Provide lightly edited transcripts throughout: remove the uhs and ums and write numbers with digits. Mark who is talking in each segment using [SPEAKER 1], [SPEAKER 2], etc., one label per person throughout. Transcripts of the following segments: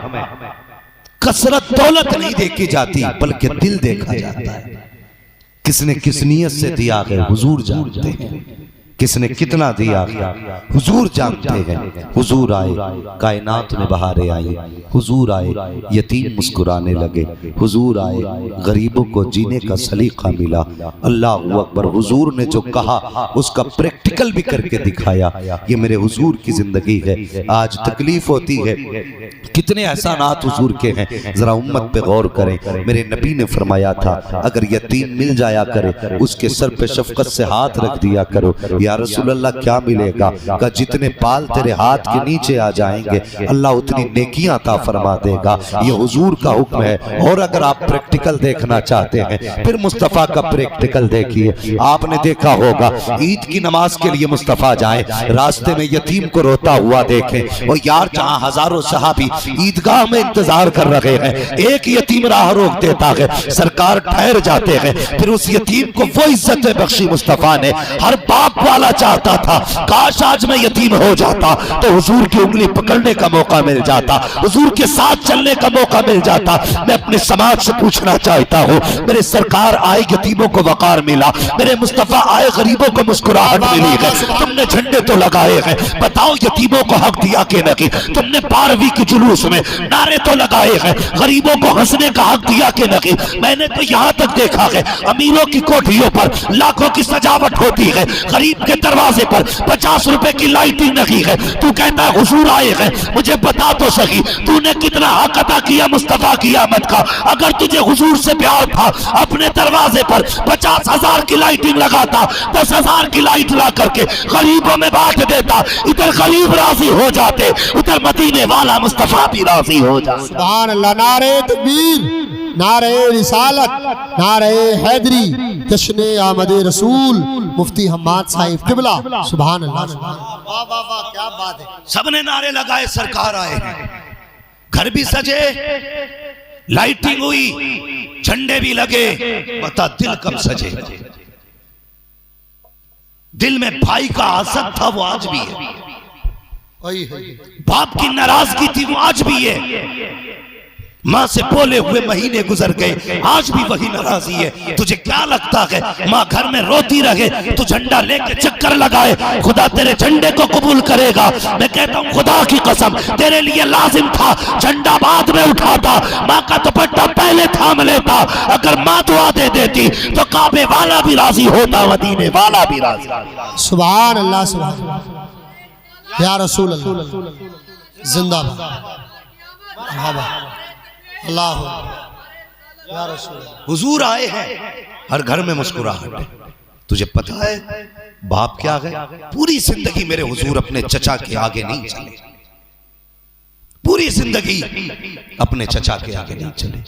[SPEAKER 1] में कसरत दौलत नहीं देखी जाती बल्कि दिल देखा जाता है। किसने किस नियत से दिया है हुजूर जानते हैं, किसने कितना दिया हुजूर जानते हैं। हुजूर आए कायनात में बहारें आई, हुजूर आए यतीम मुस्कुराने लगे, हुजूर आए गरीबों को जीने का सलीका मिला। अल्लाह अकबर। हुजूर ने जो कहा उसका प्रैक्टिकल भी करके दिखाया। ये मेरे हुजूर की जिंदगी है। आज तकलीफ होती है, कितने एहसानात हुजूर के हैं, जरा उम्मत पे गौर करें। मेरे नबी ने फरमाया था अगर यतीम मिल जाया करे उसके सर पे शफकत से हाथ रख दिया करो। या रसूल अल्लाह क्या मिलेगा? का जितने बाल तेरे हाथ के नीचे आ जाएंगे अल्लाह उतनी नेकियां अता फरमा देगा। ये हुजूर का हुक्म है। और अगर आप प्रैक्टिकल देखना चाहते हैं फिर मुस्तफ़ा का प्रैक्टिकल देखिए। आपने देखा होगा ईद की नमाज के लिए मुस्तफ़ा जाए, रास्ते में यतीम को रोता हुआ देखें। और यार जहां हजारों सहाबी ईदगाह में इंतजार कर रहे हैं, एक यतीम राह रोक देता है, सरकार ठहर जाते हैं। फिर उस यतीम को वो इज्जत बख्शी मुस्तफ़ा ने। हर बाप वाला चाहता था काश आज मैं यतीम हो जाता तो हुजूर की उंगली पकड़ने का मौका मिल जाता, हुजूर के साथ चलने का मौका मिल जाता। मैं अपने समाज से पूछना चाहता हूँ, मेरे सरकार आए यतीमों को वकार मिला, मेरे मुस्तफा आए गरीबों को मुस्कुराहट मिली है। तुमने झंडे तो लगाए हैं, बताओ यतीमों को हक दिया कि नहीं? तुमने 12वीं के जुलूस में नारे तो लगाए हैं, गरीबों को हंसने का हक दिया कि नहीं? मैंने तो यहाँ तक देखा है अमीरों की कोठियों पर लाखों की सजावट होती है, गरीब के दरवाजे पर 50 रुपए की लाइटिंग लगी है। तू कहता है हुजूर आए हैं, मुझे बता तो सही तूने कितना हक अदा किया मुस्तफा की आमद का? अगर तुझे हुजूर से प्यार था अपने दरवाजे पर 50,000 की लाइटिंग लगाता, 10,000 की लाइट ला करके गरीबों में बांट देता। इधर गरीब राजी हो जाते, उधर मदीने वाला मुस्तफा भी राजी हो जाता।
[SPEAKER 2] सुभान अल्लाह। नारे तकबीर, नारे रिसालत, नारे हैदरी, जश्न आमद रसूल, मुफ्ती हम्माद साहिब किबला। सुभान अल्लाह। वाह वाह वाह, क्या बात है।
[SPEAKER 1] सबने नारे लगाए, सरकार आए हैं, घर भी सजे, लाइटिंग हुई, झंडे भी लगे। बता दिल कब सजे? दिल में भाई का आसत था वो आज भी है, बाप की नाराजगी थी वो आज भी है, माँ से बोले हुए महीने गुजर गए आज भी वही नाराजी है। तुझे क्या लगता है माँ घर में रोती रहे तो झंडा लेके चक्कर लगाए खुदा तेरे झंडे को कबूल करेगा? मैं कहता हूँ खुदा की कसम तेरे लिए लाजिम था झंडा बाद में उठाता, माँ का दुपट्टा पहले थाम लेता। अगर माँ दुआ दे देती तो काबे वाला भी राजी होता, मदीने वाला भी राजी।
[SPEAKER 2] सुभान अल्लाह, सुभान या रसूल अल्लाह जिंदाबाद। अल्लाह या रसूल।
[SPEAKER 1] हुजूर आए हैं, हर घर में मुस्कुराहट है। तुझे पता है बाप क्या है? पूरी जिंदगी मेरे हुजूर अपने चचा के आगे नहीं चले, पूरी जिंदगी अपने चचा के आगे नहीं चले।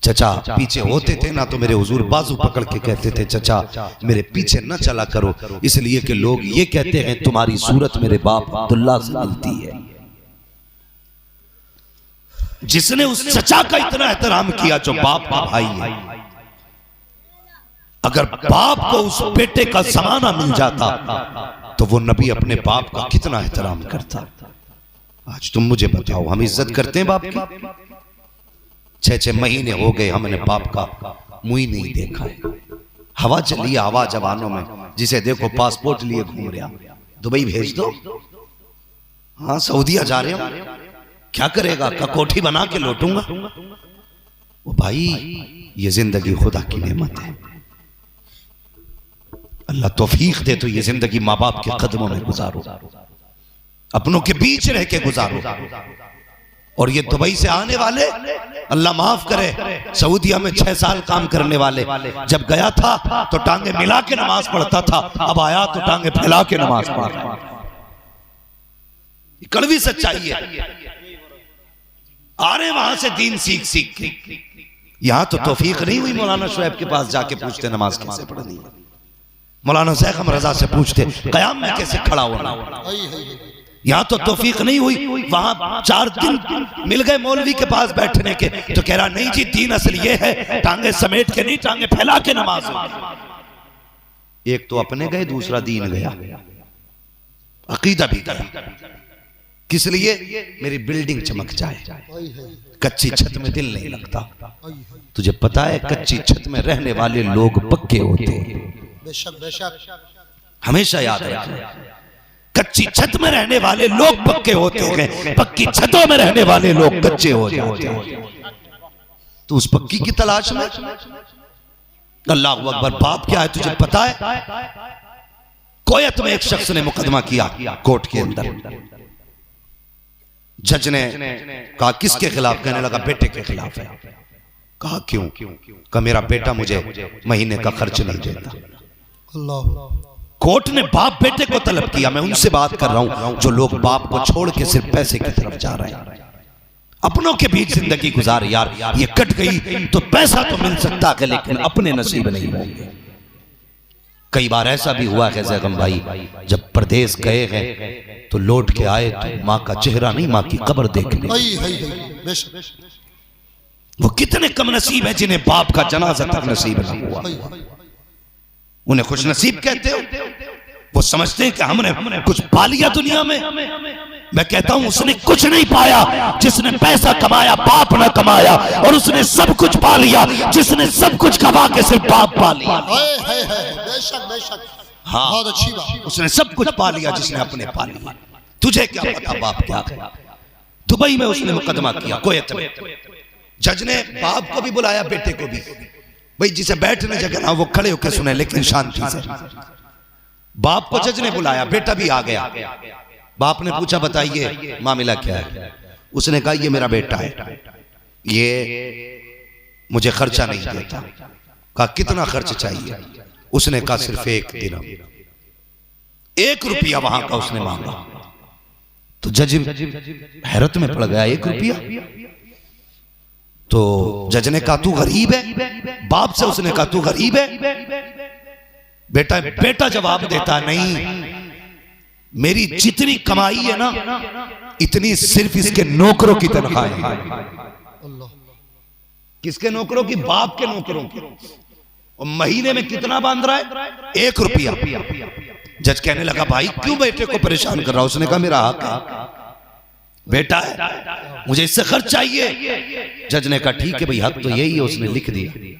[SPEAKER 1] चचा पीछे होते थे ना तो मेरे हुजूर बाजू पकड़ के कहते थे चचा मेरे पीछे न चला करो, इसलिए कि लोग ये कहते हैं तुम्हारी सूरत मेरे बाप अब्दुल्ला से मिलती है। जिसने उस चचा का इतना एहतराम किया जो बाप का भाई है, अगर बाप को उस बेटे का जमाना मिल जाता तो वो नबी अपने बाप का कितना एहतराम करता। आज तुम मुझे बताओ, हम इज्जत करते हैं बाप की? 6-6 महीने हो गए हमने बाप का मुंह ही नहीं देखा है। हवा चली हवा जवानों में, जिसे देखो पासपोर्ट लिए घूम रहा, दुबई भेज दो, हाँ सऊदीया जा रहे हो, क्या करेगा? का कोठी बना के लौटूंगा। वो भाई ये जिंदगी खुदा की नेमत है, अल्लाह तौफीक दे तो ये जिंदगी माँ बाप के कदमों में गुजारो, अपनों के बीच रह के गुजारो। और ये दुबई से आने वाले अल्लाह माफ करे, सऊदीया में 6 साल काम करने वाले, जब गया था तो टांगे मिला के नमाज पढ़ता था, अब आया तो टांगे फैला के नमाज पढ़ रहा है। कड़वी सच्चाई है। आ रहे वहां से दीन सीख सीख के, यहां तो तौफीक नहीं हुई मौलाना शुएब के पास जाके पूछते नमाज कैसे पढ़नी है, मौलाना ज़ैख़म रज़ा से पूछते क़याम में कैसे खड़ा होना। यहाँ तो तौफीक नहीं हुई, वहां 4 दिन मिल गए मौलवी के पास बैठने के, तो कह रहा नहीं जी दीन असल ये है टांगे समेट के नहीं, टांगे फैला के नमाज। एक तो अपने गए, दूसरा दीन गया, अकीदा भी गया। किस लिए? मेरी बिल्डिंग चमक जाए। कच्ची छत में दिल नहीं लगता। तुझे पता है कच्ची छत में रहने वाले लोग पक्के होते हैं।
[SPEAKER 2] बेशक बेशक,
[SPEAKER 1] हमेशा याद रखना, कच्ची छत में रहने वाले लोग पक्के होते हैं, पक्की छतों में रहने वाले लोग कच्चे हो जाते हैं। तो उस पक्की की तलाश में अल्लाह अकबर। बाप क्या है तुझे पता है? कोयत में एक शख्स ने मुकदमा किया कोर्ट के अंदर। जज ने कहा किसके खिलाफ? कहने लगा बेटे के खिलाफ है। कहा क्यों? कहा मेरा बेटा मुझे महीने का खर्च नहीं देता।
[SPEAKER 2] अल्लाह।
[SPEAKER 1] कोर्ट ने बाप बेटे को तलब किया। मैं उनसे बात कर रहा हूं जो लोग बाप को छोड़ के सिर्फ पैसे की तरफ जा रहे हैं। अपनों के बीच जिंदगी गुजार यार, ये कट गई तो पैसा तो मिल सकता है लेकिन अपने नसीब नहीं होंगे। कई बार ऐसा भी हुआ है ज़ैगम भाई, जब प्रदेश गए हैं तो लौट के आए तो माँ का चेहरा नहीं, माँ की कब्र देखने। वो कितने कम नसीब है जिन्हें बाप का जनाजा तक नसीब नहीं हुआ। उन्हें खुश नसीब कहते हो? वो समझते हैं कि हमने कुछ पा लिया दुनिया में। मैं कहता हूं उसने कुछ नहीं पाया जिसने पैसा कमाया, बाप ना कमाया, और उसने सब कुछ पा लिया जिसने सब कुछ कमा के सिर्फ बाप पा लिया।
[SPEAKER 2] बेशक बेशक, हाँ, बहुत अच्छी बात।
[SPEAKER 1] उसने सब कुछ पा लिया जिसने अपने पा लिया। तुझे क्या पता बाप क्या है? दुबई में उसने मुकदमा किया कोयत में। जज ने बाप को भी बुलाया, बेटे को भी। भाई जिसे बैठने जगह ना वो खड़े होकर सुने लेकिन शांति से। बाप को जज ने बुलाया, बेटा भी आ गया। बाप ने पूछा बताइए मामला क्या है? उसने कहा ये मेरा बेटा है, ये मुझे खर्चा नहीं देता। कहा कितना खर्च चाहिए? उसने कहा सिर्फ 1 दिरहम, 1 रुपया वहां का उसने मांगा। तो जज हैरत में पड़ गया, 1 रुपया? तो जज ने कहा तू गरीब है? बाप से उसने कहा तू गरीब है? बेटा जवाब देता नहीं, मेरी जितनी कमाई है ना इतनी सिर्फ इसके नौकरों की तनख्वाह है। किसके नौकरों की? बाप के नौकरों की। और महीने में कितना बांध रहा है? 1 रुपया। जज कहने लगा भाई क्यों बेटे को परेशान कर रहा? उसने कहा मेरा हक है, बेटा है, मुझे इससे खर्च चाहिए। जज ने कहा ठीक है भाई, हक तो यही है। उसने लिख दिया,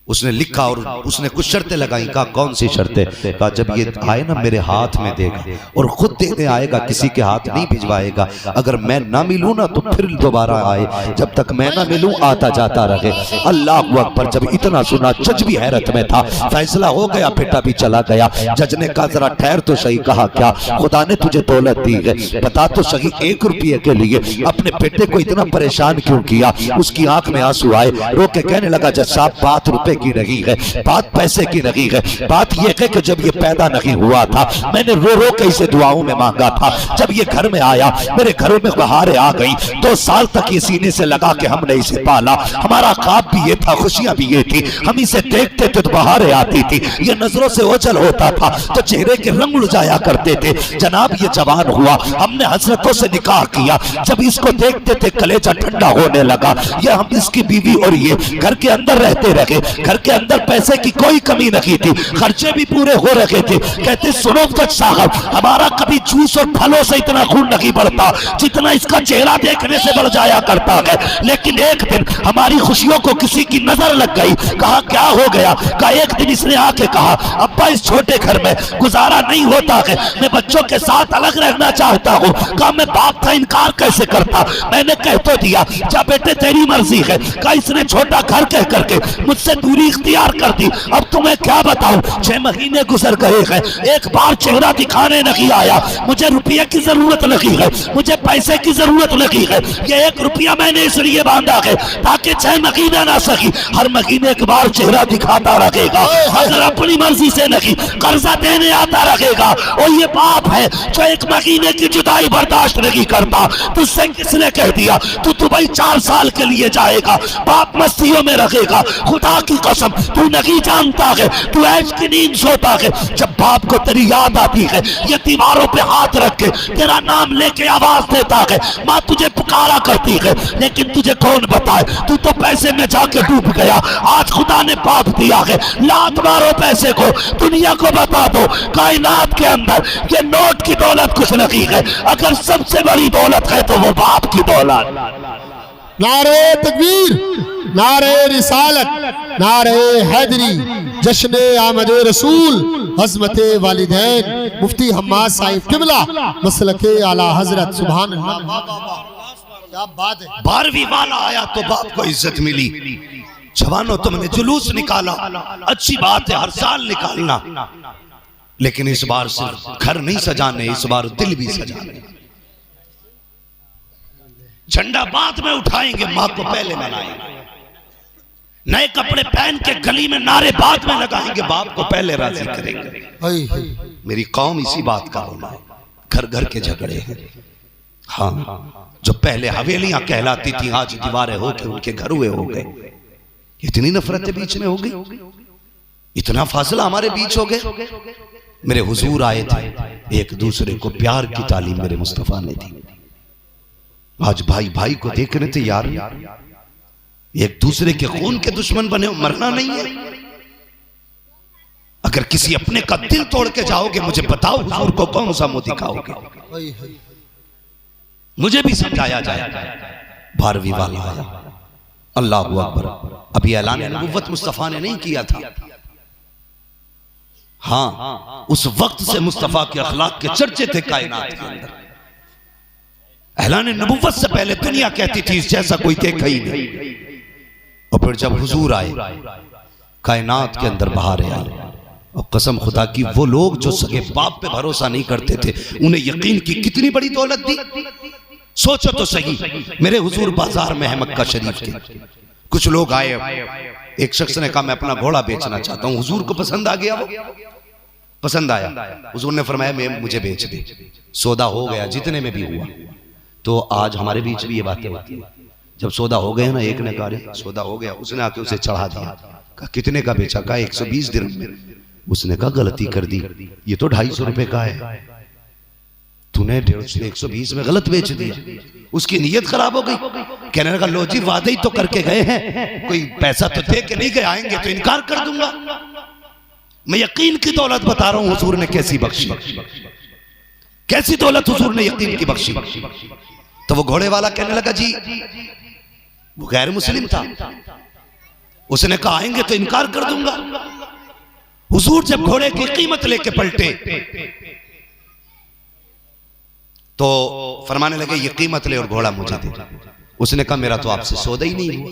[SPEAKER 1] उसने लिखा और उसने कुछ शर्तें लगाई। कहा कौन सी शर्तें? कहा जब ये आए ना मेरे हाथ में देगा और खुद देने आएगा, किसी के हाथ नहीं भिजवाएगा। अगर मैं ना मिलूं ना तो फिर दोबारा आए, जब तक मैं ना मिलूं आता जाता रहे। अल्लाह अकबर। जब इतना सुना जज भी हैरत में था। फैसला हो गया, बेटा भी चला गया। जज ने कहा जरा ठहर तो सही। कहा क्या? खुदा ने तुझे दौलत दी है, बता तो सही 1 रुपये के लिए अपने बेटे को इतना परेशान क्यों किया? उसकी आंख में आंसू आए, रो के कहने लगा जज साहब बात रुपए की नहीं है, बात पैसे की नहीं है। बात यह है कि जब ये पैदा नहीं हुआ था मैंने रो रो के इसे दुआओं में मांगा था। जब ये घर में आया मेरे घरों में बहारें आ गई। 2 साल तक ये सीने से लगा के हमने इसे पाला। हमारा ख्वाब भी ये था, खुशियां भी ये थी। हम इसे देखते थे तो बहारें आती थी, ये नजरों से ओझल होता था तो चेहरे के रंग उड़ जाया करते थे। जनाब ये जवान हुआ, हमने हसरतों से निकाह किया। जब इसको देखते थे कलेजा ठंडा होने लगा। ये हम इसकी बीवी और ये घर के अंदर रहते रहे। घर के अंदर पैसे की कोई कमी नहीं थी, खर्चे भी पूरे हो रहे थे। कहते सुनो जज साहब, हमारा कभी जूस और फलों से इतना खून नहीं बढ़ता जितना इसका चेहरा देखने से बढ़ जाया करता है। लेकिन एक दिन हमारी खुशियों को किसी की नजर लग गई। कहा क्या हो गया? कहा एक दिन इसने आके कहा अब्बा इस छोटे घर में गुजारा नहीं होता है, मैं बच्चों के साथ अलग रहना चाहता हूँ। कहा मैं बाप का इनकार कैसे करता? मैंने कह तो दिया, जा बेटे तेरी मर्जी है। कहा इसने छोटा घर कह करके मुझसे दूरी इख्तियार कर दी। अब तुम्हें क्या बताऊं, 6 महीने गुजर गए हैं, एक बार चेहरा दिखाने नहीं आया। मुझे रुपये की जरूरत नहीं है, मुझे पैसे की जरूरत नहीं है। ये 1 रुपया मैंने इसलिए बांधा है ताकि 6 महीने ना सकी, हर महीने एक बार चेहरा दिखाता रहेगा। अगर अपनी मर्जी से नहीं कर्जा देने आता रहेगा। और ये बाप है जो 1 महीने की जुदाई बर्दाश्त नहीं करता। तुझसे किसने कह दिया तू दुबई 4 साल के लिए जाएगा? बाप मस्तियों में रखेगा। खुदा की कसम, तू नहीं जानता है, तू ऐश की नींद सोता है जब बाप को तेरी याद आती है, ये दीवारों पे हाथ रख के तेरा नाम लेके आवाज देता है, माँ तुझे पुकारा करती है, लेकिन तुझे कौन बताए, तू तो पैसे में जाके डूब गया। आज खुदा ने पाप दिया है, लात मारो पैसे को, दुनिया को बता दो कायनात के अंदर ये नोट की दौलत कुछ नहीं है, अगर सबसे बड़ी दौलत है तो वो बाप की दौलत।
[SPEAKER 2] नारे तकबीर, नारे रिसालत, नारे हैदरी, जश्न आमद रसूल, हज़मत वालिदैन मुफ्ती हम्माद साहिब किबला मसलके आला हजरत। सुभान अल्लाह, क्या बात है।
[SPEAKER 1] 12वीं वाला आया तो बाप को इज्जत मिली। जवानों तुमने जुलूस निकाला, अच्छी बात है, हर साल निकालना, लेकिन इस बार सिर्फ घर नहीं सजाने, इस बार दिल भी सजाने। झंडा बाद में उठाएंगे, माँ को पहले मनाएंगे, नए कपड़े पहन के गली में नारे बाद में लगाएंगे, बाप को पहले राजी करेंगे। मेरी कौम इसी बात का रोना है, घर घर के झगड़े हैं। हाँ, जो पहले हवेलियां कहलाती थी आज दीवारें होके उनके घर हुए हो गए। इतनी नफरतें बीच में हो गई, इतना फासला हमारे बीच हो गए। मेरे हुजूर आए थे, एक दूसरे को प्यार की तालीम मेरे मुस्तफा ने दी। आज भाई भाई को देख रहे थे, यार एक दूसरे के खून के दुश्मन बने हो, मरना नहीं है। अगर किसी अपने का दिल तोड़ के जाओगे, मुझे बताओ हुजूर को कौन सा मुंह दिखाओगे? मुझे भी समझाया जाए। 12वीं वाला आया, अल्लाह अकबर। अभी ऐलान नबुव्वत मुस्तफा ने नहीं किया था। हाँ, उस वक्त से मुस्तफा के अखलाक के चर्चे थे कायनात के अंदर। ऐलान नबुव्वत से पहले दुनिया कहती थी जैसा कोई देखा ही नहीं, और फिर जब हुजूर आए कायनात के अंदर बाहर आए, और कसम खुदा की वो लोग जो सगे बाप पे भरोसा नहीं करते थे, उन्हें यकीन की कितनी बड़ी दौलत दी। सोचो तो सही, मेरे हुजूर बाजार में है मक्का शरीफ के, कुछ लोग आए, एक शख्स ने कहा मैं अपना घोड़ा बेचना चाहता हूं। हुजूर को पसंद आ गया, वो पसंद आया, हुजूर ने फरमाया मैं मुझे बेच दे। सौदा हो गया, जितने में भी हुआ। तो आज हमारे बीच भी ये बातें होती है, जब सौदा हो गया ना, एक ने कहा सौदा हो गया, उसने आके उसे चढ़ा दिया, कहा कितने का बेचा? कहा 120 दिरहम में। उसने कहा गलती कर दी, ये तो 250 रुपए का है, तूने 120 में गलत बेच दिया। उसकी नीयत खराब हो गई, कहने लगा लो जी वादे ही तो करके गए हैं, कोई पैसा तो दे के नहीं गए, आएंगे तो इनकार कर दूंगा। मैं यकीन की दौलत बता रहा हूं हुजूर ने कैसी बख्शी, कैसी दौलत हुजूर ने यकीन की बख्शी। तो वो घोड़े वाला कहने लगा जी, वो गैर मुस्लिम था, उसने कहा आएंगे तो इनकार कर दूंगा। हुजूर जब घोड़े की कीमत लेके पलटे तो फरमाने लगे ये कीमत ले और घोड़ा मुझे दे। उसने कहा मेरा तो आपसे सौदा ही नहीं हुआ।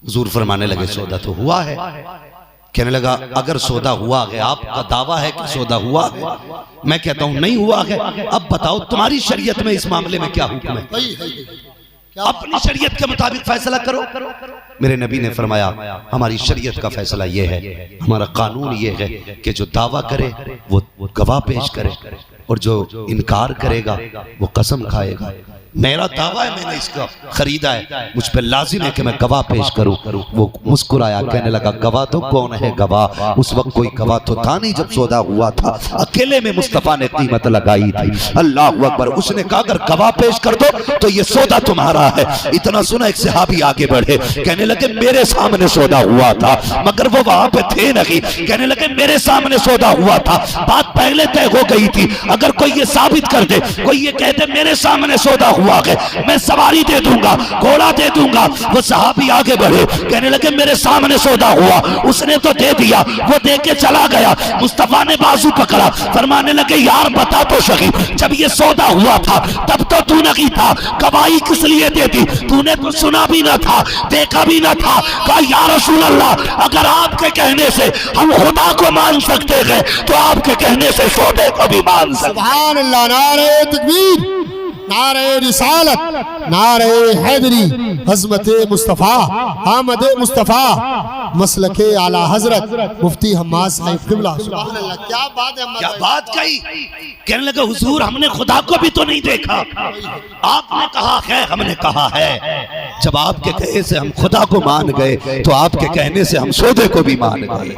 [SPEAKER 1] हुजूर फरमाने लगे सौदा तो हुआ है। कहने लगा अगर सौदा हुआ है, आपका दावा है कि सौदा हुआ है, मैं कहता हूं नहीं हुआ है, अब बताओ तुम्हारी शरीयत में इस मामले में क्या हुक्म है? अपनी शरीयत के मुताबिक फैसला करो। मेरे नबी ने फरमाया हमारी शरीयत का फैसला यह है, हमारा कानून यह है कि जो दावा करे वो गवाह पेश करे, और जो इनकार करेगा वो कसम खाएगा। मेरा दावा है, मैंने इसका खरीदा है, मुझ पे लाजिम है कि मैं गवाह पेश करूं। वो मुस्कुराया, कहने लगा गवाह तो कौन है गवाह? उस वक्त कोई गवाह तो था नहीं जब सौदा हुआ था, अकेले में मुस्तफा ने कीमत लगाई थी। अल्लाह अकबर। उसने कहा अगर गवाह पेश कर दो तो ये सौदा तुम्हारा है। इतना सुना एक सहाबी आगे बढ़े, कहने लगे मेरे सामने सौदा हुआ था, मगर वो वहां पे थे नहीं। कहने लगे मेरे सामने सौदा हुआ था, बात पहले तय हो गई थी, अगर कोई ये साबित कर दे, कोई ये कह दे मेरे सामने सौदा हुआ है, मैं सवारी दे दूंगा, घोड़ा दे दूंगा। वो सहाबी आगे बढ़े, कहने लगे मेरे सामने सौदा हुआ, उसने तो दे दिया, वो दे के चला गया। मुस्तफा ने बाजू पकड़ा, फरमाने लगे यार बता तो सही, जब ये सौदा हुआ था तब तो तू नहीं था, गवाही किस लिए दे दी? तूने तो सुना भी ना था, देखा भी ना था। कहा या रसूल अल्लाह, अगर आपके कहने से हम खुदा को मान सकते हैं तो आपके कहने से सौदे को भी मान सकते।
[SPEAKER 2] सुभान अल्लाह, नारे तकबीर, नारे रिसालत, नारे हैदरी, अज़मत मुस्तफ़ा, आमद मुस्तफ़ा, मसलके आला हजरत मुफ्ती हम्माद साहिब क़िबला। सुभान अल्लाह, क्या बात है,
[SPEAKER 1] क्या बात कही। कहने लगे हुजूर हमने खुदा को भी तो नहीं देखा, आपने कहा है हमने कहा है। जब आपके कहे से हम खुदा को मान गए तो आपके कहने से हम सौदे को भी मान गए।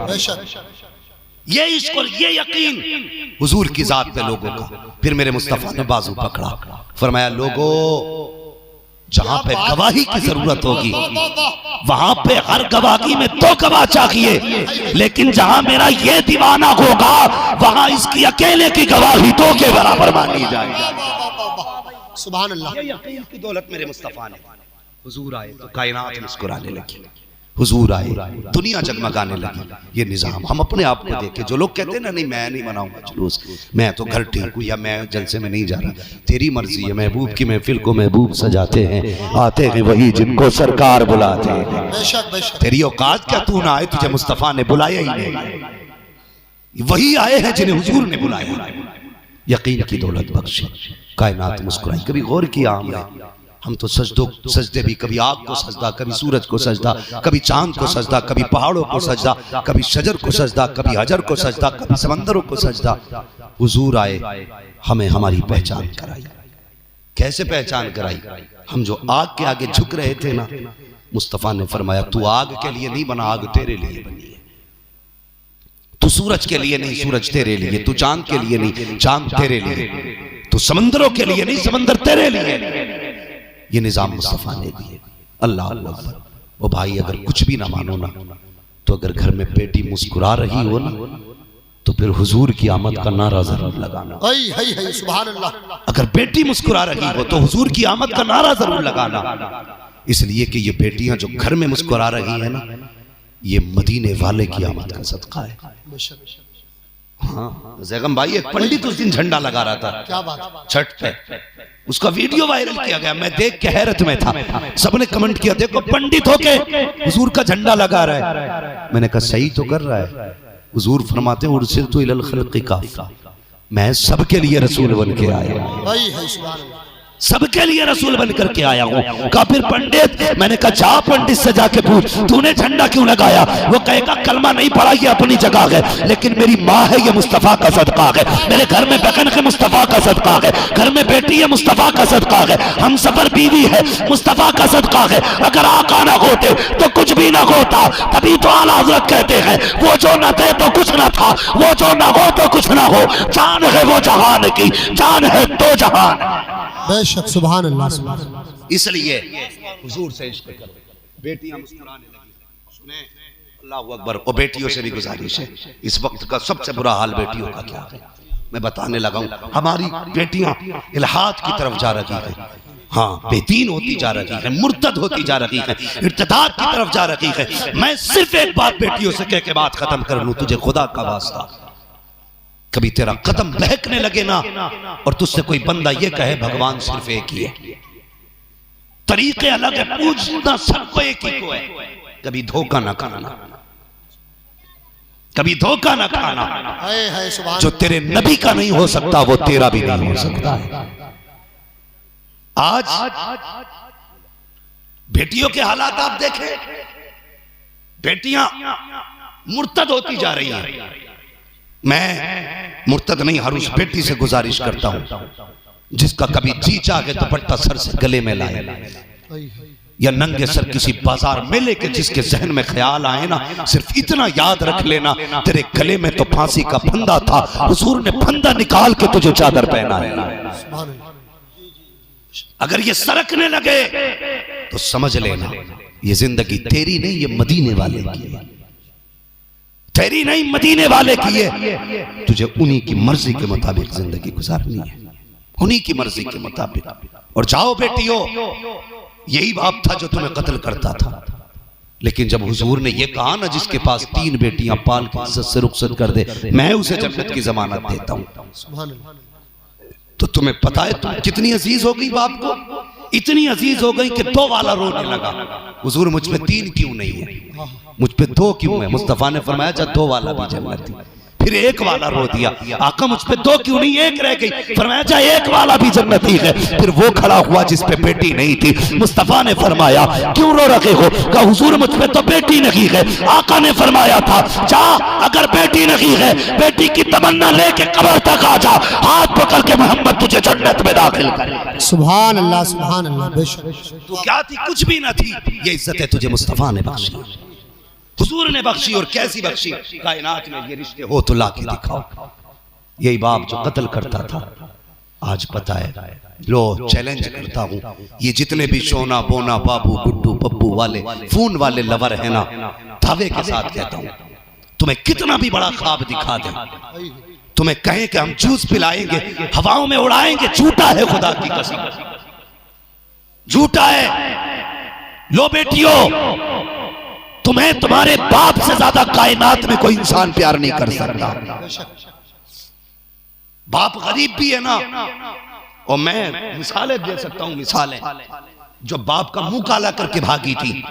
[SPEAKER 1] ये इश्क और ये यकीन हुजूर की जात पे लोगों का। फिर मेरे मुस्तफा ने बाजू पकड़ा, फरमाया लोगों जहां पे गवाही की जरूरत होगी वहां पे हर गवाही में दो गवाह चाहिए, लेकिन जहां मेरा ये दीवाना होगा वहां इसकी अकेले की गवाही दो के बराबर मानी जाएगी।
[SPEAKER 2] सुभान अल्लाह।
[SPEAKER 1] ये यकीन की दौलत मेरे मुस्तफा ने। हुजूर आए तो कायनात मुस्कुराने लगी, हुजूर आए दुनिया जगमगाने लगी। ये निजाम हम अपने आप को देखे। जो लोग कहते हैं ना नहीं मैं नहीं मनाऊंगा जुलूस, मैं तो घर ठीक हूँ या मैं जलसे में नहीं जा रहा, तेरी मर्जी है। महबूब की महफिल को महबूब सजाते हैं, आते हैं वही जिनको सरकार बुलाते हैं।
[SPEAKER 2] बेशक बेशक।
[SPEAKER 1] तेरी औकात क्या, तू ना आए, तुझे मुस्तफा ने बुलाया ही नहीं। वही आए हैं जिन्हें हुजूर ने बुलाया। यकीन की दौलत बख्शी, कायनात मुस्कुराई। कभी गौर किया हम तो सजदे भी, कभी आग को सजदा, कभी सूरज को सजदा, कभी चांद को सजदा, कभी पहाड़ों को सजदा, कभी शजर को सजदा, कभी हजर को सजदा, कभी समंदरों को सजदा। हुजूर आए हमें हमारी पहचान कराई। कैसे पहचान कराई? हम जो आग के आगे झुक रहे थे ना, मुस्तफा ने फरमाया तू आग के लिए नहीं बना, आग तेरे लिए बनी है। तू सूरज के लिए नहीं, सूरज तेरे लिए। तू चांद के लिए नहीं, चांद तेरे लिए। तू समंदरों के लिए नहीं, समंदर तेरे लिए। ये निजाम मुस्तफा ने दिए। अल्लाह अकबर। ओ भाई अगर कुछ भी ना मानो ना, तो अगर घर में बेटी मुस्कुरा रही हो ना, तो फिर हुजूर की आमद का नारा जरूर लगाना।
[SPEAKER 2] सुभान अल्लाह।
[SPEAKER 1] अगर बेटी मुस्कुरा रही हो तो हुजूर की आमद का नारा जरूर लगाना। इसलिए कि ये बेटियां जो घर में मुस्कुरा रही है ना, ये मदीने वाले की आमद का सदका है। हाँ जैगम भाई, एक पंडित उस दिन झंडा लगा रहा था,
[SPEAKER 2] क्या बात,
[SPEAKER 1] छठ पे। उसका वीडियो वायरल किया गया, मैं देख के हैरत में था। सबने कमेंट किया देखो पंडित होके हुजूर का झंडा लगा रहा है। मैंने कहा सही तो कर रहा है। हुजूर फरमाते हैं उर्सिलतु इलल खल्क़ि काफ़ा, मैं सबके लिए रसूल बन के आया, सबके लिए रसूल बन करके आया हूँ। कहा फिर पंडित, मैंने कहा जा पंडित से जाके पूछ तूने झंडा क्यों लगाया। वो कहेगा कलमा नहीं पढ़ा, ये अपनी जगह है, लेकिन मेरी माँ है, ये मुस्तफा का सदका है। मेरे घर में बहन है, मुस्तफा का सदका है। घर में बेटी है, मुस्तफा का सदका है। हम सफर बीवी है, मुस्तफा का सदका है। अगर आका ना होते तो कुछ भी ना होता। तभी तो आला हज़रत कहते हैं वो जो न थे तो कुछ ना था, वो जो ना हो तो कुछ ना हो। जान है वो जहान की, जान है तो जहान।
[SPEAKER 2] बेशक। सुभान अल्लाह, सुभान अल्लाह।
[SPEAKER 1] इसलिए हुजूर से इश्क करो। बेटियां मुस्कुराने लगी, सुने अल्लाह अकबर। और बेटियों से भी गुजारिश है, इस वक्त का सबसे बुरा हाल बेटियों का क्या है मैं बताने लगा हूं। हमारी बेटियां इल्हाद की तरफ जा रही है, हाँ बेदीन होती जा रही है, मुर्तद होती जा रही है, इर्तिदाद की तरफ जा रही है। मैं सिर्फ एक बात बेटियों से कह के बात खत्म कर लूं, तुझे खुदा का वास्ता कभी तेरा कदम बहकने लगे ना और तुझसे कोई बंदा ये कहे भगवान सिर्फ एक ही है, तरीके अलग है, पूछना सबको एक ही को है, कभी धोखा ना खाना, कभी धोखा ना खाना। जो तेरे नबी का नहीं हो सकता वो तेरा भी नहीं हो सकता है। आज बेटियों के हालात आप देखें, बेटियां मुर्तद होती जा रही हैं। मैं मुर्तद नहीं, हर उस बेटी से गुजारिश करता हूं जिसका कभी जी चाहे दुपट्टा सर से गले में लाए, या नंगे सर किसी बाजार मेले के जिसके जहन में ख्याल आए ना, सिर्फ इतना याद रख लेना तेरे गले में तो फांसी का फंदा था, हुजूर ने फंदा निकाल के तुझे चादर पहना है। अगर ये सरकने लगे तो समझ लेना ये जिंदगी तेरी नहीं, ये मदीने वाले की है, तेरी नहीं मदीने वाले की है। तुझे उन्हीं की मर्जी के मुताबिक जिंदगी गुजारनी है, उन्हीं की मर्जी के मुताबिक। और जाओ बेटियों, यही बाप था जो तुम्हें कत्ल करता था, लेकिन जब हुजूर ने ये कहा ना जिसके पास 3 बेटियां पाल के इज्जत से रुखसत कर दे, मैं उसे जन्नत की जमानत देता हूं, तो तुम्हें पता है तुम कितनी अजीज हो गई बाप को, इतनी अजीज हो गई कि 2 वाला रोने लगा। हुजूर मुझ पे 3 क्यों नहीं है, मुझ पे 2 क्यों है? मुस्तफा ने फरमाया जा 2 वाला भी जन्नती। फिर एक वाला रो दिया। आका मुझ पे दो क्यों नहीं, एक रह गई। फरमाया जा एक वाला भी जन्नती है। फिर वो खड़ा हुआ जिस पे बेटी नहीं थी। मुस्तफा ने फरमाया क्यों रो रखे हो? कहा हुजूर मुझ पे तो बेटी नहीं है। आका ने फरमाया था जा अगर बेटी नहीं है बेटी की तमन्ना लेके कब्र तक आ जा, हाथ पकड़ के मोहम्मद तुझे जन्नत में दाखिल करेगा।
[SPEAKER 2] सुभान अल्लाह सुभान अल्लाह। बेशक
[SPEAKER 1] तू क्या थी? कुछ भी ना थी। ये इज्जत है तुझे मुस्तफा ने बख्शी, हुजूर ने बख्शी। और कैसी बख्शी? कायनात में ये रिश्ते हो तो ला के दिखाओ। यही बाप जो कत्ल करता था आज पता है। लो चैलेंज करता हूं, ये जितने भी सोना बोना बाबू गुड्डू पप्पू वाले फोन वाले लवर है ना, दावे के साथ कहता हूं तुम्हें कितना भी बड़ा ख्वाब दिखा दे, तुम्हें कहें कि हम जूस पिलाएंगे हवाओं में उड़ाएंगे, झूठा है खुदा की कसम, झूठा है। लो बेटियों तुम्हें तुम्हारे बाप से ज्यादा कायनात में कोई इंसान प्यार नहीं कर सकता। बाप गरीब भी है ना, और मैं मिसालें दे सकता हूं, मिसालें जो बाप का मुंह काला करके भागी थी।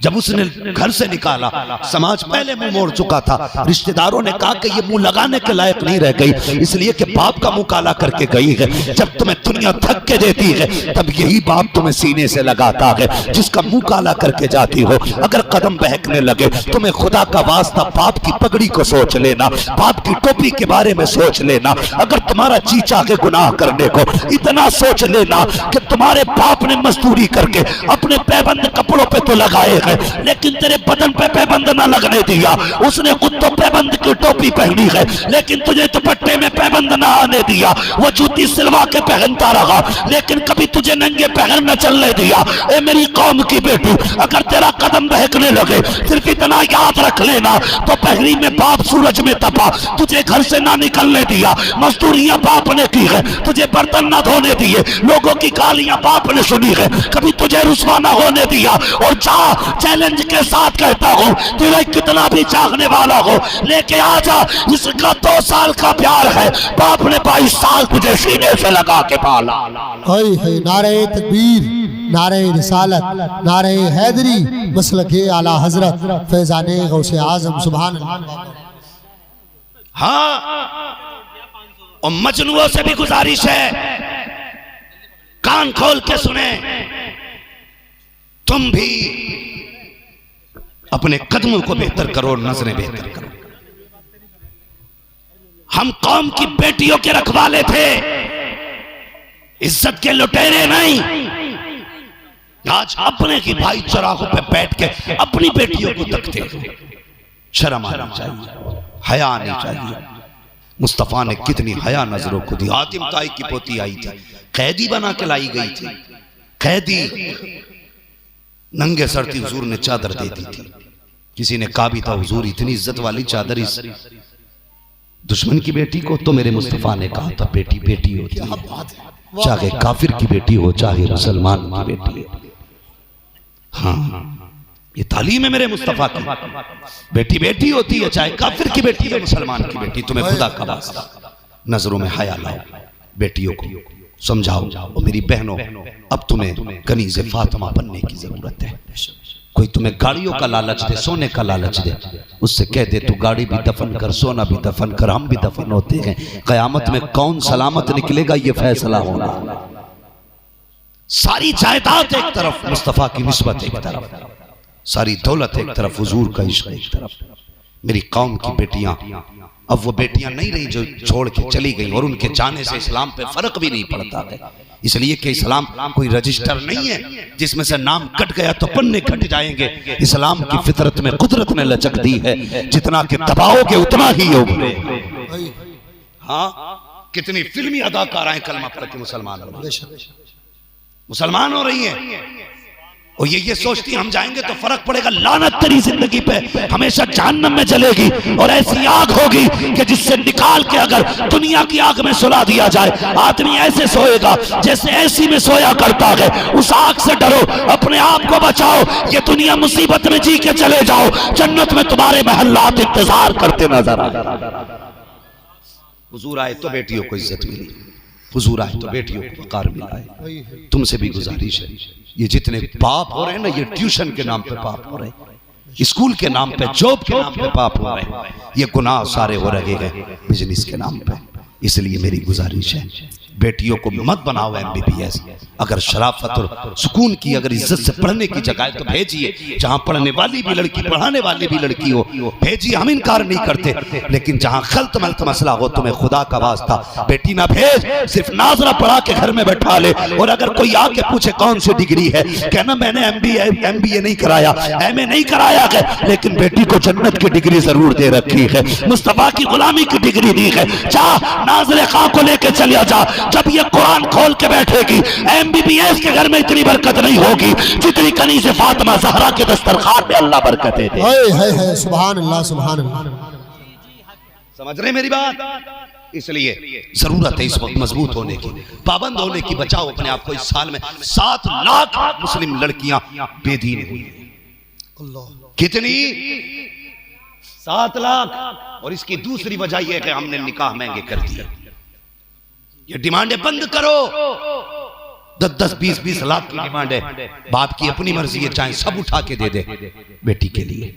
[SPEAKER 1] जब उसने घर से निकाला समाज पहले मुंह मोड़ चुका था। रिश्तेदारों ने कहा कि ये मुंह लगाने के लायक नहीं रह गई, इसलिए कि बाप का मुंह काला करके गई है। जब तुम्हें दुनिया थक के देती है तब यही बाप तुम्हें सीने से लगाता है जिसका मुंह काला करके जाती हो। अगर कदम बहकने लगे तुम्हें खुदा का वास्ता बाप की पगड़ी को सोच लेना, बाप की टोपी के बारे में सोच लेना। अगर तुम्हारा जी चाहे गुनाह करने को इतना सोच लेना कि तुम्हारे बाप ने मजदूरी करके अपने पैबंद कपड़ों पे तो लगाए है लेकिन तेरे बदन पे पैबंद ना लगने दिया। उसने खुद तो पैबंद की टोपी पहनी है लेकिन तुझे दुपट्टे में पैबंद ना आने दिया। वो जूती सिलवा के पहनता रहा लेकिन कभी तुझे नंगे पैर न चलने दिया। ए मेरी कौम की बेटी अगर तेरा कदम बहकने लगे सिर्फ इतना याद रख लेना, तो पहली में बाप सूरज में तपा, तुझे घर से ना निकलने दिया, मजदूरियां बाप ने की है, तुझे बर्तन ना धोने दिए, लोगों की गालियां बाप ने सुनी है, कभी तुझे रुसवा ना होने दिया। और जा चैलेंज के साथ कहता हूं तेरा कितना भी चाहने वाला हो लेके आ जा, इसका 2 साल का प्यार है, बाप ने 22 साल तुझे सीने से लगा के पाला।
[SPEAKER 2] नारे तकबीर, नारे रिसालत, नारे हैदरी, मसलके आला हजरत फैजाने गौसे आजम सुभान अल्लाह।
[SPEAKER 1] हाँ और मजनुओं से भी गुजारिश है कान खोल के सुने, तुम भी अपने कदमों को बेहतर करो और नजरें बेहतर करो। हम कौम की बेटियों के रखवाले थे, इज्जत के लुटेरे नहीं। आज अपने की भाई चौराहों पे बैठ के अपनी बेटियों को तकते हो। शर्म आनी चाहिए, हया आनी चाहिए। मुस्तफा ने कितनी हया नजरों को दी। हातिम ताई की पोती आई थी, कैदी बना के लाई गई थी, कैदी नंगे सर थी, हुजूर ने चादर दे दी थी। किसी ने कहा भी था हुजूर इतनी इज्जत वाली चादर इस दुश्मन की बेटी को, तो मेरे मुस्तफा ने कहा था बेटी बेटी होती है, चाहे काफिर की बेटी हो चाहे मुसलमान की बेटी हो। हाँ ये तालीम है मेरे मुस्तफा की, बेटी बेटी होती है चाहे काफिर की बेटी हो मुसलमान की बेटी। तुम्हें खुदा का वास्ता नजरों में हया लाओ, बेटियों को समझाओ। और मेरी बहनों अब तुम्हें कनीज़े फातिमा बनने की जरूरत है। कोई तुम्हें गाड़ियों का लालच दे, सोने का लालच दे, उससे कह दे तू गाड़ी भी दफन कर, सोना भी दफन कर, हम भी दफन होते हैं, कयामत में कौन सलामत निकलेगा ये फैसला होगा। सारी जायदाद एक तरफ, मुस्तफा की निस्बत एक तरफ, सारी दौलत एक तरफ, हुजूर का इश्क एक तरफ। मेरी कौम की बेटियां अब वो बेटियां नहीं रही जो छोड़ के चली गई, और उनके जाने से इस्लाम पे फर्क भी नहीं पड़ता है, इसलिए कि इस्लाम कोई रजिस्टर नहीं है जिसमें से नाम कट गया तो पन्ने कट जाएंगे। इस्लाम की फितरत में कुदरत ने लचक दी है, जितना कि दबाओगे उतना ही उभरे। हाँ कितनी फिल्मी अदाकाराएं कलमा पढ़ के मुसलमान हो रही हैं, और ये सोचती हम जाएंगे तो फर्क पड़ेगा। लानत तेरी जिंदगी पे, हमेशा जहन्नम में जलेगी, और ऐसी आग होगी कि जिससे निकाल के अगर दुनिया की आग में सुला दिया जाए, आदमी ऐसे सोएगा जैसे ऐसी में सोया करता है। उस आग से डरो, अपने आप को बचाओ। ये दुनिया मुसीबत में जी के चले जाओ, जन्नत में तुम्हारे महल्लात इंतजार करते नजर आए। हुजूर आए तो बेटियों को इज्जत मिली, हुजूर आए तो बेटियों को वकार मिला है। तुमसे भी गुजारिश है, ये जितने पाप हो रहे हैं ना, ये ट्यूशन के नाम पे पाप हो रहे हैं। स्कूल के नाम पे, जॉब के नाम पे पाप हो रहे हैं, ये गुनाह सारे हो रहे हैं बिजनेस के नाम पे। इसलिए मेरी गुजारिश है, बेटियों को मत बनाओ MBBS। अगर शराफत और सुकून की, अगर इज्जत से पढ़ने की जगह है तो भेजिए, जहां पढ़ने वाली भी लड़की, पढ़ाने वाली भी लड़की हो, भेजिए, हम इनकार नहीं करते। लेकिन जहां खल्त मल्त मसला हो, तुम्हें खुदा का वास्ता बेटी ना भेज, सिर्फ नाजरा पढ़ा के घर में बैठा ले। और अगर कोई आके पूछे कौन सी डिग्री है, कहना मैंने MBA नहीं कराया, MA नहीं कराया है, लेकिन बेटी को जन्नत की डिग्री जरूर दे रखी है, मुस्तफा की गुलामी की डिग्री दी है। जा नाज़िर खां को लेके चलिया जा, जब ये कुरान खोल के बैठेगी, MBBS के घर में इतनी बरकत नहीं होगी जितनी कनीज़े फातिमा ज़हरा के दस्तरखान में अल्लाह बरकत दे।
[SPEAKER 2] है सुभान अल्लाह, सुभान अल्लाह।
[SPEAKER 1] समझ रहे मेरी बात? इसलिए जरूरत है इस वक्त मजबूत होने की, पाबंद होने की। बचाओ अपने आप को। इस साल में 7 लाख मुस्लिम लड़कियां बेदीन हुई। कितनी? 7 लाख। और इसकी दूसरी वजह यह है कि हमने निकाह महंगे कर दिए। ये डिमांडें बंद करो। 10-10, 20-20 लाख की डिमांड है। बाप की अपनी मर्जी है, चाहे सब उठा के दे दे बेटी के लिए।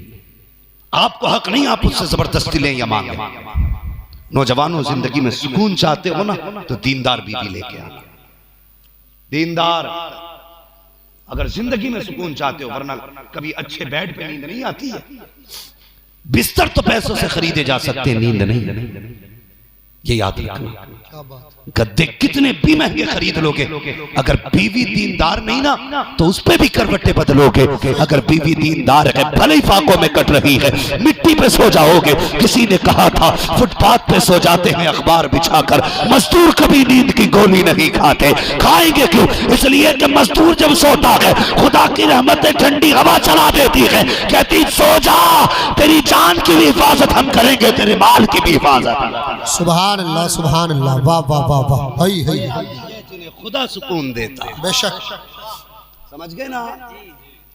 [SPEAKER 1] आपको हक नहीं आप उससे जबरदस्ती लें या मांगे। नौजवानों, जिंदगी में सुकून चाहते हो ना तो दीनदार बीवी लेके आओ। दीनदार, अगर जिंदगी में सुकून चाहते हो, वरना कभी अच्छे बेड पे नींद नहीं आती है। बिस्तर तो पैसों से खरीदे जा सकते हैं, नींद नहीं। ये याद रखना। गद्दे कितने भी महंगे खरीद लोगे, अगर बीवी दीनदार नहीं ना तो उस पे भी करवटे बदलोगे। अगर बीवी दीनदार है, भले ही फाकों में कट रही है, मिट्टी पे सो जाओगे। किसी ने कहा था फुटपाथ पे सो जाते हैं अखबार बिछाकर, मजदूर कभी नींद की गोली नहीं खाते। खाएंगे क्यों? इसलिए कि मजदूर जब सोता है, खुदा की रहमतें ठंडी हवा चला देती है, कहती सो जा, तेरी जान की भी हिफाजत हम करेंगे, तेरे माल की भी हिफाजत।
[SPEAKER 2] सुभान अल्लाह, सुभान अल्लाह। वाह वाह वाह वाह।
[SPEAKER 1] खुदा सुकून देता है।
[SPEAKER 2] बेशक।
[SPEAKER 1] समझ गए ना?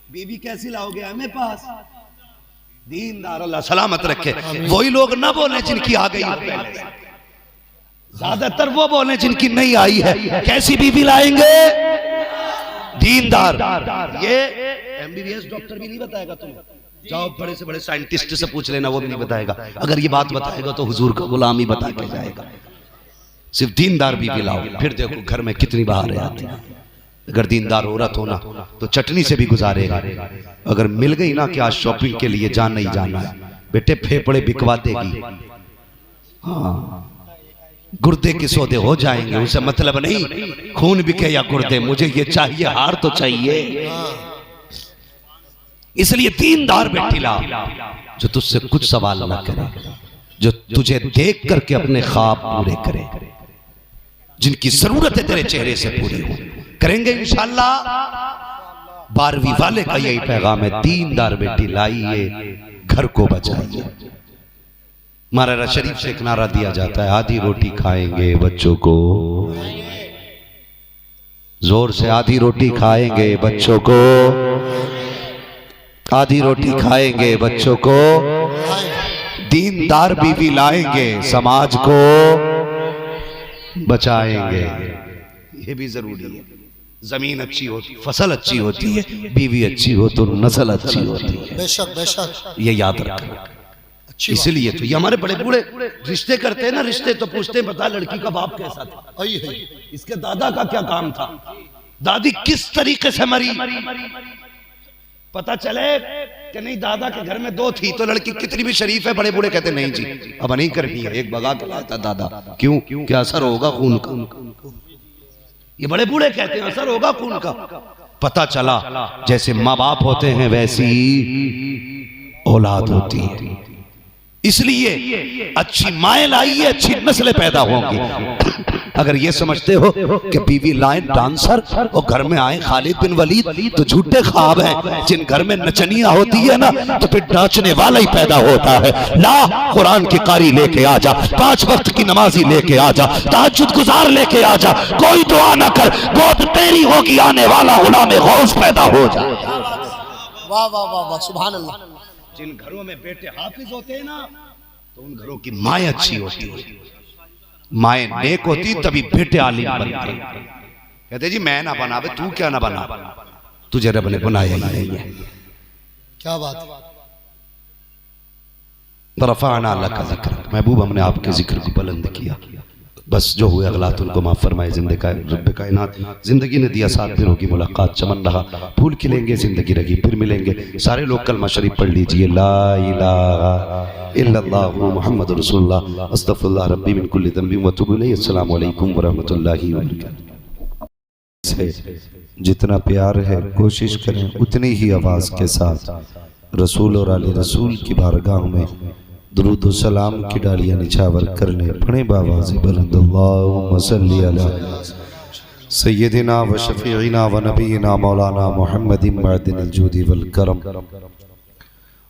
[SPEAKER 1] बीवी कैसी लाओगे हमें पास? दीनदार, अल्लाह सलामत रखे। वही लोग ना बोले जिनकी आ गई पहले, ज्यादातर वो बोले जिनकी नहीं आई है। कैसी बीवी लाएंगे? दीनदार। ये MBBS डॉक्टर भी नहीं बताएगा तुम्हें। जाओ बड़े से बड़े साइंटिस्ट से पूछ लेना, वो भी नहीं बताएगा। अगर ये बात बताएगा तो हुजूर का गुलाम ही बता के जाएगा। सिर्फ दीनदार बीवी लाओ, फिर देखो घर में कितनी बहारें आती हैं। अगर दीनदार औरत होना तो चटनी से भी गुजारेगा। अगर मिल गई ना कि आज शॉपिंग के लिए जाना ही जाना है, बेटे फेफड़े बिकवा देगी। हाँ, गुर्दे के सौदे हो जाएंगे, उसे मतलब नहीं खून बिके या गुर्दे, मुझे ये चाहिए, हार तो चाहिए। इसलिए दीनदार बेटी ला, जो तुझसे कुछ सवाल ना करे, जो तुझे देख करके अपने ख्वाब पूरे करे, जिनकी जरूरत है तेरे चेहरे से पूरी हो। करेंगे इंशाअल्लाह। 12वीं वाले का यही पैगाम है, दीनदार बेटी लाइए, घर को बचाइए। मारा शरीफ से एक नारा दिया जाता है, आधी रोटी खाएंगे बच्चों को, जोर से आधी रोटी खाएंगे बच्चों को, आधी रोटी खाएंगे बच्चों को, दीनदार बीवी लाएंगे, समाज को बचाएंगे। ये भी जरूरी है। जमीन अच्छी होती, फसल अच्छी होती है, बीवी अच्छी हो तो नस्ल अच्छी होती है।
[SPEAKER 2] बेशक बेशक,
[SPEAKER 1] ये याद रखना। इसलिए तो ये हमारे बड़े बूढ़े रिश्ते करते हैं ना, रिश्ते तो पूछते हैं बता लड़की का बाप कैसा था, इसके दादा का क्या काम था, दादी किस तरीके से मरी। पता चले कि नहीं दादा के घर में 2 थी तो लड़की कितनी भी शरीफ है, बड़े बूढ़े कहते नहीं जी अब नहीं करनी है, एक भगा के लाता दादा। क्यों? क्या असर होगा खून का? ये बड़े बूढ़े कहते हैं असर होगा खून का। पता चला जैसे माँ बाप होते हैं वैसी औलाद होती है। इसलिए अच्छी माएँ लाइए, अच्छी नस्लें पैदा होंगी। अगर ये समझते हो कि बीवी लाइन डांसर और घर में आए खालिद बिन वलीद तो झूठे ख्वाब हैं। जिन घर में नचनिया होती है ना तो फिर नाचने वाला ही पैदा होता है। ला कुरान की कारी लेके आ जा, 5 वक्त की नमाजी लेके आ जा, तहज्जुद गुजार लेके आ जा, कोई दुआ ना कर, गोद तेरी होगी आने वाला गुलाम गौस पैदा हो जा।
[SPEAKER 2] वाह वाह वाह वाह, सुभान अल्लाह।
[SPEAKER 1] जिन घरों में बेटे हाफिज होते हैं ना तो उन घरों की माएँ अच्छी होती है, माएँ नेक होती तभी बेटे आलिम बनते। कहते जी मैं ना बनावे, तू क्या ना बना, तुझे रब ने बनाया ही नहीं है।
[SPEAKER 2] क्या बात।
[SPEAKER 1] तरफ़अना लका ज़िक्र, महबूब हमने आपके जिक्र को बुलंद किया। बस जो हुए अगलात उनको माफ़ फरमाए। रब्बे कायनात जिंदगी ने दिया साथ, फिर होगी मुलाकात, चमन रहा फूल खिलेंगे, जिंदगी रही फिर मिलेंगे। सारे लोग कलमा शरीफ पढ़ लीजिए, ला इलाहा इल्लल्लाहु मुहम्मदुर रसूलुल्लाह, अस्तगफिरुल्लाह रब्बी मिन कुल्ली ज़ंबिन व अतूबु इलैहि। अस्सलामु अलैकुम व रहमतुल्लाहि व बरकातुहू। जितना प्यार है कोशिश करें उतनी ही आवाज़ के साथ रसूल और आले रसूल की बारगाह में दुरूद व सलाम की डालियाँ निछावर करने पड़े बावाज़ बुलंद। अल्लाहुम्मा सल्ली अला सय्यदिना व शफीइना व नबीना मौलाना मुहम्मदिन मअदिनिल जूदि वल करम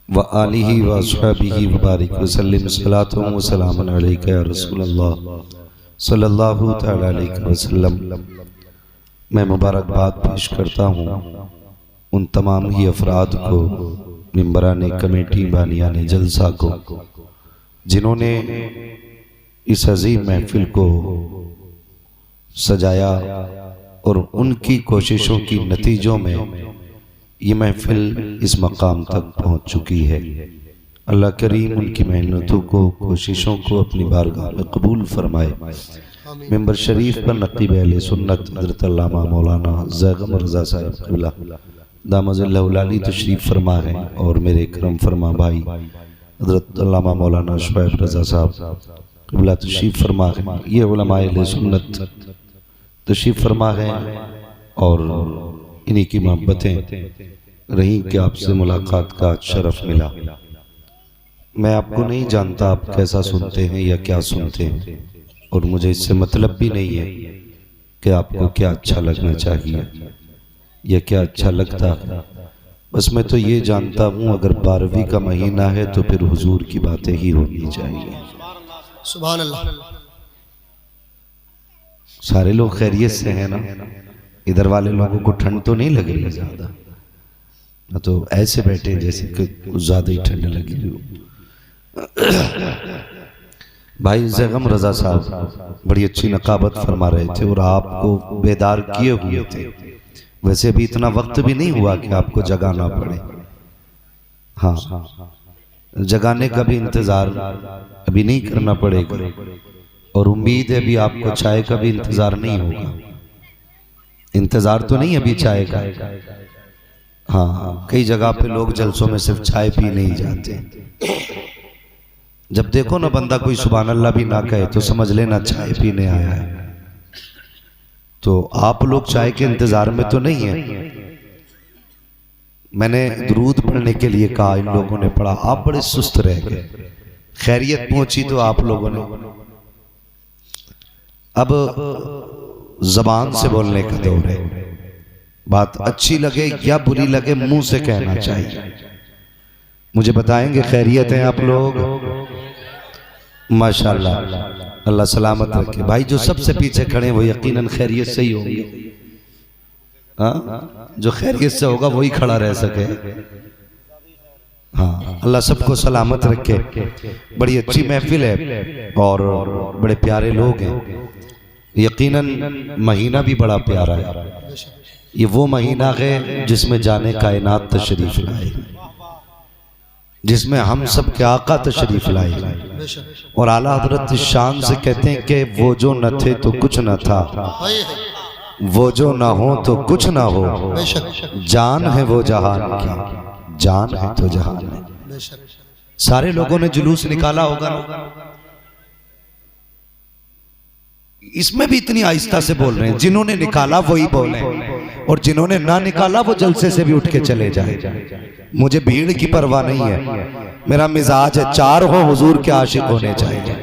[SPEAKER 1] व आलिहि व अस्हाबिहि व बारिक व सल्लिम सलातो व सलामुन अलैका या रसूलल्लाह सल्लल्लाहु तआला अलैहि वसल्लम। मैं मुबारकबाद पेश करता हूँ उन तमाम ही अफराद को, मिंबराने कमेटी, बानियाने जलसा को, जिन्होंने इस अजीम महफिल को सजाया और उनकी कोशिशों की नतीजों में ये महफिल इस मकाम तक पहुँच चुकी है। अल्लाह करीम उनकी मेहनतों को, कोशिशों को अपनी बारगाह में कबूल फरमाए। मिंबर शरीफ पर नकीब अहले सुन्नत हज़रत अल्लामा मौलाना ज़ैगम रज़ा साहिब क़िबला दामज़ल्लहुल तशरीफ़ फरमा है और मेरे करम फरमा भाई हज़रत अल्लामा मौलाना शुएब रज़ा साहब क़िबला तशरीफ़ फरमा है। ये उलमाए अहले सुन्नत तशरीफ़ फरमा है और इन्हीं की मोहब्बतें रहीं कि आपसे मुलाकात का शरफ़ मिला। मैं आपको नहीं जानता आप कैसा सुनते हैं या क्या सुनते हैं, और मुझे इससे मतलब भी नहीं है कि आपको क्या अच्छा लगना चाहिए या क्या अच्छा लगता है। बस मैं तो ये जानता हूँ अगर 12वीं का महीना है तो फिर हुजूर की बातें ही होनी चाहिए।
[SPEAKER 2] सुभान अल्लाह।
[SPEAKER 1] सारे लोग खैरियत से हैं ना? इधर वाले लोगों को ठंड तो नहीं लग रही है ज्यादा, ना तो ऐसे बैठे जैसे कि कुछ ज्यादा ही ठंड लगी हो। भाई ज़ैगम रज़ा साहब बड़ी अच्छी नकाबत फरमा रहे थे और आपको बेदार किए हुए थे। वैसे भी इतना वक्त भी नहीं हुआ कि आपको जगाना पड़े। हाँ, जगाने का भी इंतज़ार अभी नहीं करना पड़ेगा और उम्मीद है भी आपको चाय का भी इंतज़ार नहीं होगा। इंतज़ार तो नहीं अभी चाय का। हाँ, कई जगह पे लोग जलसों में सिर्फ चाय पीने ही जाते हैं। जब देखो ना बंदा कोई सुभान अल्लाह भी ना कहे तो समझ लेना चाय पीने आया है। तो आप लोग चाय के इंतजार में तो नहीं है। मैंने दुरूद पढ़ने के लिए कहा, इन लोगों ने पढ़ा, आप बड़े सुस्त रह गए। खैरियत पहुंची तो आप लोगों ने अब जबान से बोलने का दौर है। बात अच्छी लगे या बुरी लगे मुंह से कहना चाहिए। मुझे बताएंगे खैरियत हैं आप लोग? माशाल्लाह, अल्लाह सलामत रखे। भाई जो सबसे पीछे खड़े हैं वो यकीनन खैरियत से ही होंगे। हाँ, जो खैरियत से होगा वही खड़ा रह सके। हाँ, अल्लाह सबको सलामत रखे। बड़ी अच्छी महफिल है और बड़े प्यारे लोग हैं। यकीनन महीना भी बड़ा प्यारा है। ये वो महीना है जिसमें जाने कायनात तशरीफ लाए, जिसमें हम सब के आका तशरीफ लाए। और आला हजरत शान से कहते हैं कि वो जो न थे तो कुछ न था, वो जो न हो तो कुछ न हो, जान है वो जहान की, जान है तो जहान है। सारे लोगों ने जुलूस निकाला होगा ना, इसमें भी इतनी आहिस्ता से बोल रहे हैं। जिन्होंने निकाला वही बोले और जिन्होंने ना निकाला वो जलसे से भी उठ के चले जाए। मुझे भीड़ की परवाह नहीं है। मेरा मिजाज है चार हो हुजूर के आशिक होने चाहिए।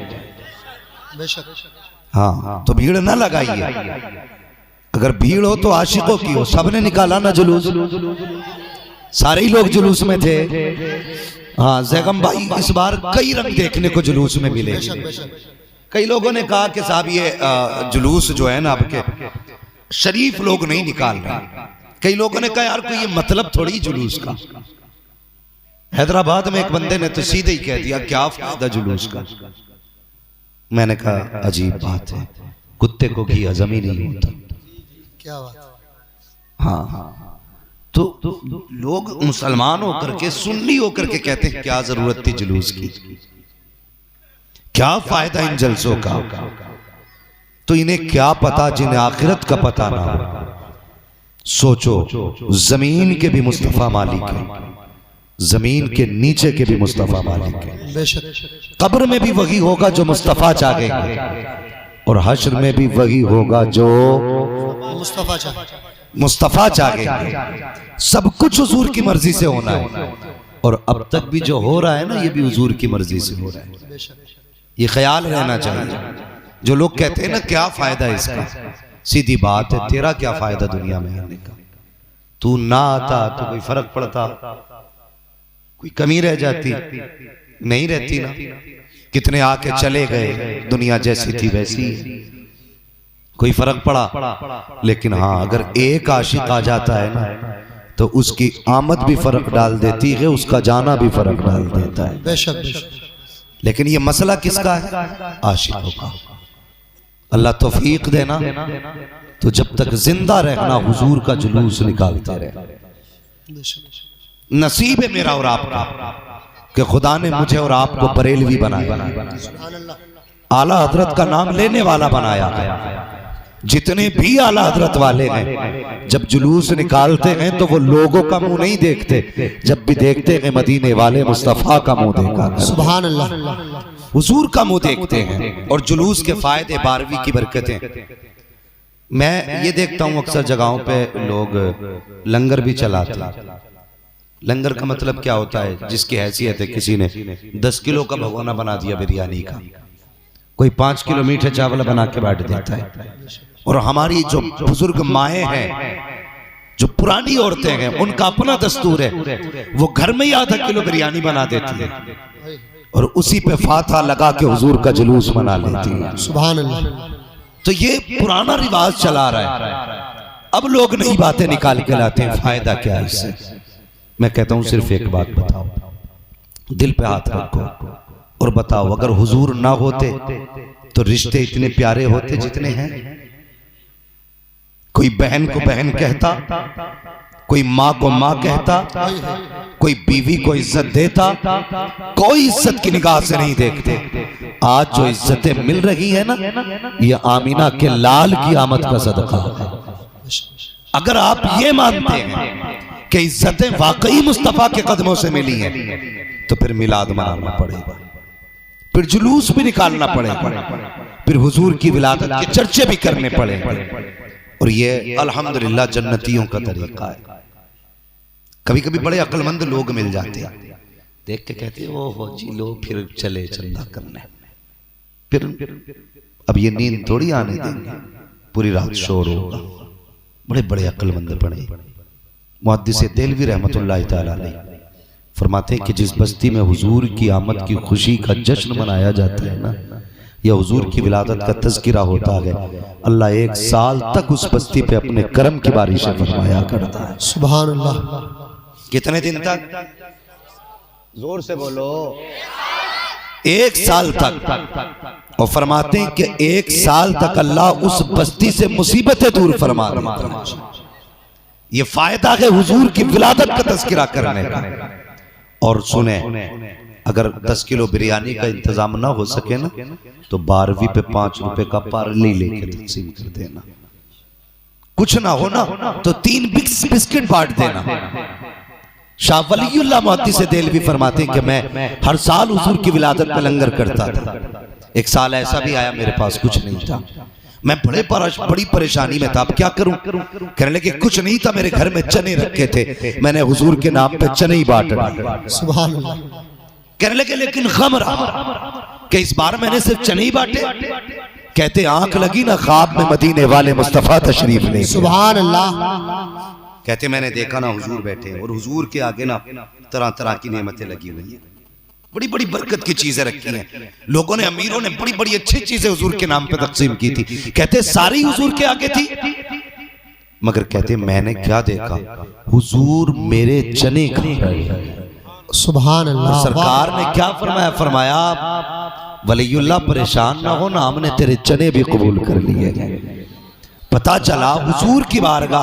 [SPEAKER 1] हाँ, तो भीड़ ना लगाइए। अगर भीड़ हो तो आशिकों की हो। सबने निकाला ना जुलूस, सारे ही लोग जुलूस में थे। हाँ, ज़ैगम भाई इस बार कई रंग देखने को जुलूस में मिले। कई लोगों ने कहा कि साहब ये जुलूस जो है ना आपके शरीफ लोग नहीं निकाल रहे। कई लोगों ने कहा यार कोई ये मतलब थोड़ी जुलूस का। हैदराबाद में एक बंदे ने तो सीधे ही कह दिया क्या फायदा जुलूस का। मैंने कहा अजीब बात है, कुत्ते को घी हजम ही नहीं होता।
[SPEAKER 2] क्या बात।
[SPEAKER 1] हाँ, तो लोग मुसलमान होकर के, सुन्नी होकर के कहते हैं क्या जरूरत थी जुलूस की। क्या फायदा इन जलसों का, तो इन्हें क्या पता जिन्हें आखिरत का पता ना हो। सोचो, जमीन के भी मुस्तफा मालिक है, जमीन के नीचे के भी मुस्तफा मालिक है।
[SPEAKER 2] बेशक
[SPEAKER 1] कब्र में भी वही होगा जो मुस्तफा चाहेंगे, और हश्र में भी वही होगा जो
[SPEAKER 2] मुस्तफा चाहे।
[SPEAKER 1] मुस्तफा चाहेंगे। सब कुछ हुजूर की मर्जी से होना है, और अब तक भी जो हो रहा है ना, ये भी हुजूर की मर्जी से हो रहा है। ये ख्याल रहना चाहिए। जो लोग कहते हैं ना क्या फायदा इसका, सीधी बात है, तेरा क्या फायदा दुनिया में आने का। तू ना आता तो कोई फर्क पड़ता, कोई कमी रह जाती? नहीं रहती ना। कितने आके चले गए, दुनिया जैसी थी वैसी, कोई फर्क पड़ा? लेकिन हाँ, अगर एक आशिक आ जाता है ना, तो उसकी आमद भी फर्क डाल देती है, उसका जाना भी फर्क डाल देता है।
[SPEAKER 2] बेशक।
[SPEAKER 1] लेकिन ये मसला किसका है? आशिकों का। अल्लाह तौफीक देना, तो जब तक जिंदा रहना हुजूर का जुलूस निकालते रहे। नसीब है मेरा और आपका कि खुदा ने मुझे और आपको बरेलवी बनाया, आला हजरत का नाम लेने वाला बनाया। जितने भी आला हजरत वाले हैं, जब जुलूस निकालते हैं तो वो लोगों का मुंह नहीं देखते, जब भी देखते हैं मदीने वाले मुस्तफा का मुंह देखा,
[SPEAKER 2] सुभान अल्लाह,
[SPEAKER 1] हुजूर का मुंह देखते हैं। और जुलूस के फायदे, 12वीं की बरकतें। मैं ये देखता हूँ अक्सर जगहों पे लोग लंगर भी चलाते हैं। लंगर का मतलब क्या होता है? जिसकी हैसियत है, किसी ने 10 किलो का भगोना बना दिया बिरयानी का, कोई 5 किलो मीठे चावल बना के बांट देता है। और हमारी जो बुजुर्ग माएँ हैं, जो पुरानी औरतें हैं, उनका अपना दस्तूर है, वो घर में ही आधा किलो बिरयानी बना देती है और उसी पे फातिहा लगा के हुजूर का जुलूस मना लेती है।
[SPEAKER 2] सुभान अल्लाह।
[SPEAKER 1] तो ये पुराना रिवाज चला रहा है। अब लोग नई बातें निकाल के लाते हैं, फायदा क्या है इससे? मैं कहता हूं सिर्फ एक बात बताओ, दिल पे हाथ रखो और बताओ, अगर हुजूर ना होते तो रिश्ते इतने प्यारे होते जितने हैं? कोई बहन को बहन कहता, कोई माँ को माँ कहता, कोई बीवी को इज्जत देता, कोई इज्जत की निगाह से नहीं देखते। आज जो इज्जतें मिल रही है ना, ये आमीना के लाल की आमद का सदका है। अगर आप ये मानते हैं कि इज्जतें वाकई मुस्तफा के कदमों से मिली हैं, तो फिर मिलाद मनाना पड़ेगा, फिर जुलूस भी निकालना पड़ेगा, फिर हुजूर की विलादत के चर्चे भी करने पड़ेंगे। और ये अल्हम्दुलिल्लाह जन्नतियों का तरीका है। कभी कभी बड़े अक्लमंद लोग मिल जाते हैं, देख के कहते हैं ओहो जी लो, फिर चले चंदा करने। फिर अब ये नींद थोड़ी आने देंगे, पूरी रात शोर होगा। बड़े बड़े अक्लमंद पड़े। मुहद्दिस देलवी रहमतुल्लाह तआला अलैह फरमाते हैं कि जिस बस्ती में हुजूर की आमद की खुशी का जश्न मनाया जाता है ना, या हुजूर की विलादत का तज़किरा होता है, अल्लाह 1 साल तक उस बस्ती पे अपने करम की बारिशें फरमाया करता है।
[SPEAKER 2] सुभान अल्लाह।
[SPEAKER 1] कितने दिन तक? जोर से बोलो। 1 साल तक। और फरमाते हैं कि 1 साल तक अल्लाह उस बस्ती से मुसीबतें दूर फरमा देता है। ये फायदा है हुजूर की विलादत का तज़किरा करने का। और सुने, अगर 10 किलो बिरयानी का इंतजाम ना हो सके ना, तो 12वीं पे 5 रुपए का पार्ले लेके तकसीम कर देना। कुछ ना हो ना, तो 3 बिस्किट बांट देना। शाह वलीउल्लाह मुहद्दिस देलवी फरमाते हैं कि मैं हर साल हुजूर की विलादत में लंगर करता था। एक साल ऐसा भी आया मेरे पास कुछ नहीं था, मैं बड़ी परेशानी में था, अब क्या करूं? कहने लगे कुछ नहीं था, मेरे घर में चने रखे थे, मैंने हुजूर के नाम पे चने ही बांट दिए।
[SPEAKER 2] सुभान अल्लाह।
[SPEAKER 1] कहने लगे लेकिन गम रहा कि इस बार मैंने सिर्फ चने ही बांटे। कहते आंख लगी ना, ख्वाब में मदीने वाले मुस्तफा तशरीफ ले।
[SPEAKER 2] सुभान अल्लाह।
[SPEAKER 1] कहते मैंने देखा ना हुजूर बैठे और हुजूर के आगे ना तरह तरह की नेमतें लगी हुई हैं, बड़ी बड़ी बरकत की चीजें रखी हैं। लोगों ने, अमीरों ने बड़ी बड़ी अच्छी चीजें हुजूर के नाम पे तकसीम की थी। कहते सारी हुजूर के आगे थी, मगर कहते मैंने क्या देखा, हुजूर मेरे चने खा रहे हैं।
[SPEAKER 2] सुभान अल्लाह।
[SPEAKER 1] सरकार ने क्या फरमाया? फरमाया वलीउल्लाह परेशान ना हो ना, हमने तेरे चने भी कबूल कर लिए। पता चला हुजूर की बारगाह